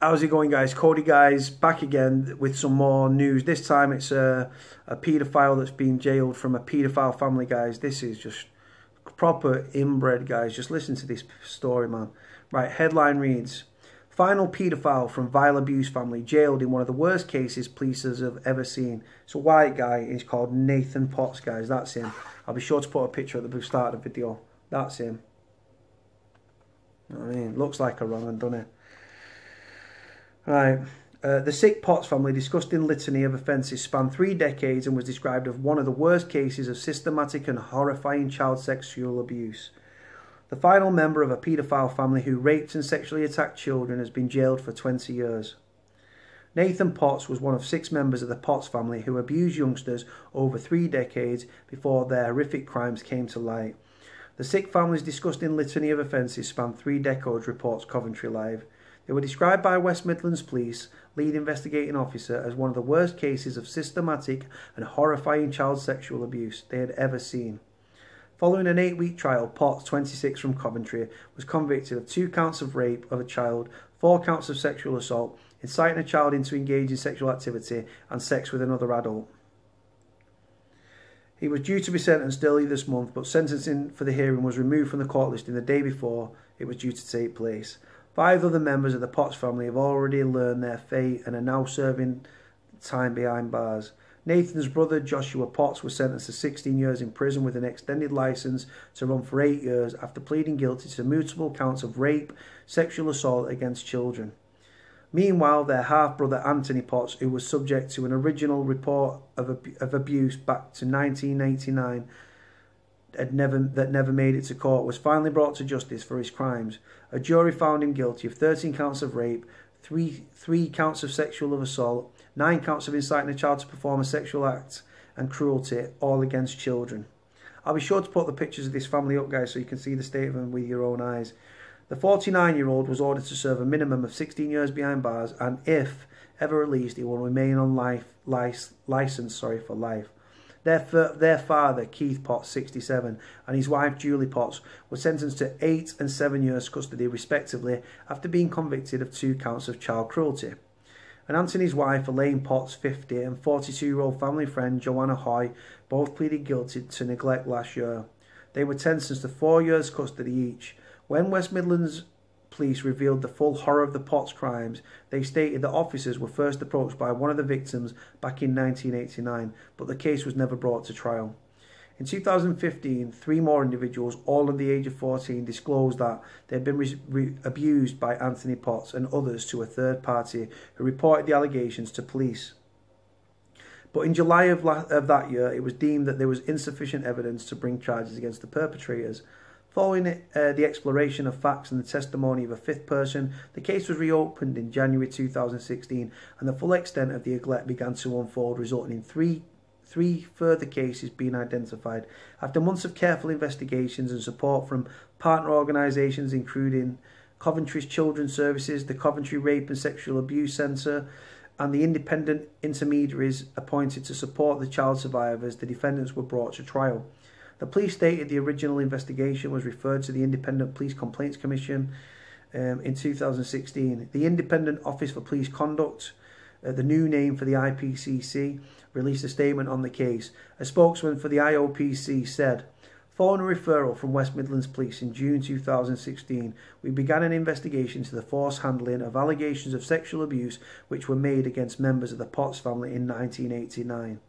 How's it going, guys? Cody, guys, back again with some more news. This time it's a paedophile that's been jailed from a paedophile family, guys. This is just proper inbred, guys. Just listen to this story, man. Right, headline reads, final paedophile from vile abuse family jailed in one of the worst cases police have ever seen. It's a white guy. He's called Nathan Potts, guys. That's him. I'll be sure to put a picture at the start of the video. That's him. You know what I mean? Looks like a wrong one, doesn't it? Right. The sick Potts family disgusting litany of offences spanned 3 decades and was described as one of the worst cases of systematic and horrifying child sexual abuse. The final member of a paedophile family who raped and sexually attacked children has been jailed for 20 years. Nathan Potts was one of 6 members of the Potts family who abused youngsters over 3 decades before their horrific crimes came to light. The sick family's disgusting litany of offences spanned 3 decades, reports Coventry Live. They were described by West Midlands Police lead investigating officer as one of the worst cases of systematic and horrifying child sexual abuse they had ever seen. Following an 8-week trial, Potts, 26 from Coventry, was convicted of 2 counts of rape of a child, 4 counts of sexual assault, inciting a child into engage in sexual activity, and sex with another adult. He was due to be sentenced early this month, but sentencing for the hearing was removed from the court listing the day before it was due to take place. 5 other members of the Potts family have already learned their fate and are now serving time behind bars. Nathan's brother Joshua Potts was sentenced to 16 years in prison with an extended licence to run for 8 years after pleading guilty to multiple counts of rape, sexual assault against children. Meanwhile, their half-brother Anthony Potts, who was subject to an original report of abuse back to 1989, that never made it to court, was finally brought to justice for his crimes. A jury found him guilty of 13 counts of rape, 3 counts of sexual assault, 9 counts of inciting a child to perform a sexual act, and cruelty, all against children. I'll be sure to put the pictures of this family up, guys, so you can see the state of them with your own eyes. The 49-year-old was ordered to serve a minimum of 16 years behind bars, and if ever released, he will remain on license for life. Their father, Keith Potts, 67, and his wife, Julie Potts, were sentenced to 8 and 7 years custody, respectively, after being convicted of 2 counts of child cruelty. And Anthony's wife, Elaine Potts, 50, and 42-year-old family friend, Joanna Hoy, both pleaded guilty to neglect last year. They were sentenced to 4 years custody each. When West Midlands Police revealed the full horror of the Potts crimes, they stated that officers were first approached by one of the victims back in 1989, but the case was never brought to trial. In 2015, 3 more individuals, all under the age of 14, disclosed that they had been abused by Anthony Potts and others to a third party who reported the allegations to police. But in July of that year, it was deemed that there was insufficient evidence to bring charges against the perpetrators. Following the exploration of facts and the testimony of a 5th person, the case was reopened in January 2016 and the full extent of the neglect began to unfold, resulting in three further cases being identified. After months of careful investigations and support from partner organisations including Coventry's Children's Services, the Coventry Rape and Sexual Abuse Centre, and the independent intermediaries appointed to support the child survivors, the defendants were brought to trial. The police stated the original investigation was referred to the Independent Police Complaints Commission in 2016. The Independent Office for Police Conduct, the new name for the IPCC, released a statement on the case. A spokesman for the IOPC said, following a referral from West Midlands Police in June 2016, we began an investigation into the forced handling of allegations of sexual abuse which were made against members of the Potts family in 1989.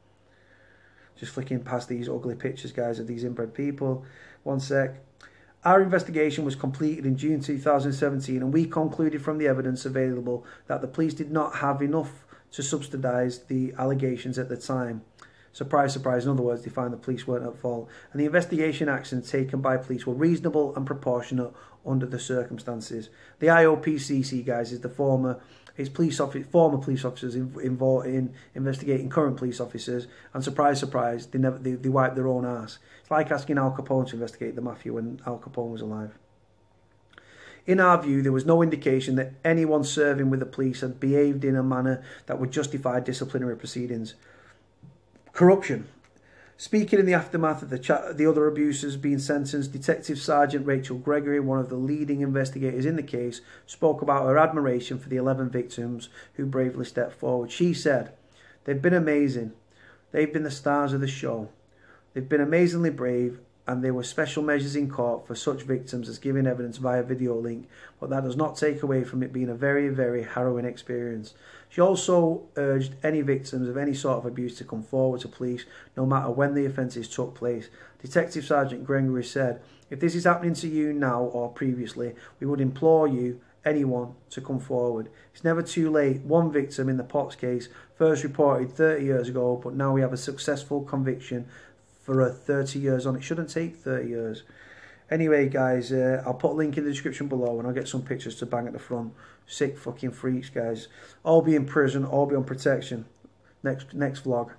Just flicking past these ugly pictures, guys, of these inbred people. One sec. Our investigation was completed in June 2017 and we concluded from the evidence available that the police did not have enough to substantiate the allegations at the time. Surprise, surprise. In other words, they find the police weren't at fault. And the investigation actions taken by police were reasonable and proportionate under the circumstances. The IOPCC, guys, is the former police officers involved in investigating current police officers, and surprise, surprise, they wipe their own ass. It's like asking Al Capone to investigate the mafia when Al Capone was alive. In our view, there was no indication that anyone serving with the police had behaved in a manner that would justify disciplinary proceedings. Corruption. Speaking in the aftermath of the other abusers being sentenced, Detective Sergeant Rachel Gregory, one of the leading investigators in the case, spoke about her admiration for the 11 victims who bravely stepped forward. She said, "They've been amazing. They've been the stars of the show. They've been amazingly brave, and there were special measures in court for such victims as giving evidence via video link, but that does not take away from it being a very, very harrowing experience." She also urged any victims of any sort of abuse to come forward to police, no matter when the offences took place. Detective Sergeant Gregory said, "If this is happening to you now or previously, we would implore you, anyone, to come forward. It's never too late. One victim in the Potts case first reported 30 years ago, but now we have a successful conviction for 30 years on. It shouldn't take 30 years. Anyway, guys, I'll put a link in the description below and I'll get some pictures to bang at the front. Sick fucking freaks, guys. All be in prison, all be on protection. Next vlog.